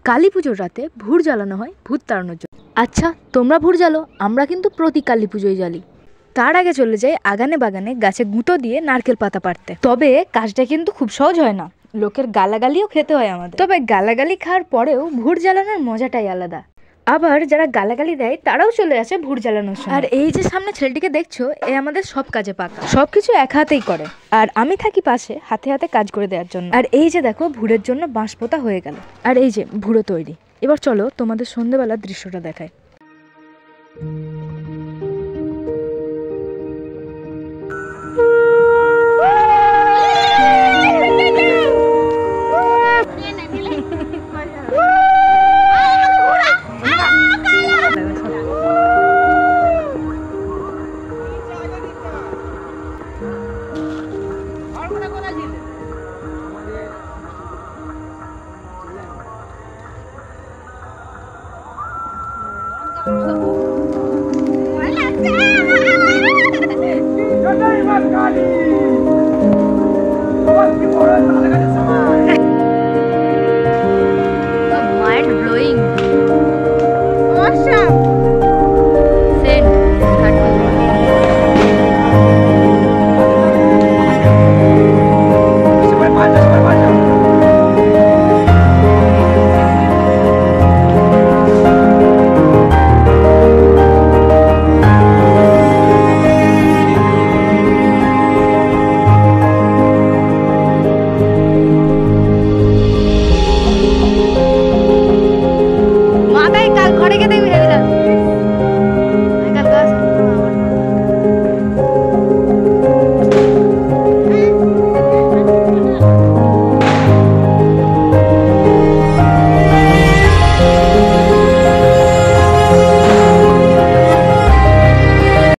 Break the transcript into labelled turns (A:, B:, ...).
A: কালী পুজোর রাতে ভুর জ্বালানো হয় ভূত তাড়ানোর জন্য। আচ্ছা, তোমরা ভুর জ্বালো, আমরা কিন্তু প্রতি কালী পুজোয় জ্বালি। তার আগে চলে যাই আগানে বাগানে গাছে গুঁতো দিয়ে নারকেল পাতা পাড়তে। তবে কাজটা কিন্তু খুব সহজ হয় না, লোকের গালাগালিও খেতে হয় আমাদের। তবে গালাগালি খাওয়ার পরেও ভুর জ্বালানোর মজাটাই আলাদা। আবার যারা গালাগালি দেয় তারাও চলে আসে ভুর জ্বালানোর সময়। আর এই যে সামনে ছেলেটিকে দেখছো, এ আমাদের সব কাজে পাকা, সবকিছু এক হাতেই করে। আর আমি থাকি পাশে হাতে হাতে কাজ করে দেওয়ার জন্য। আর এই যে দেখো, ভুরের জন্য বাঁশ পোতা হয়ে গেল, আর এই যে ভুরো তৈরি। এবার চলো তোমাদের সন্ধ্যেবেলার দৃশ্যটা দেখায়। Mind blowing. Awesome. Send. মাথায় কাল ঘরে গিয়ে দেখবি।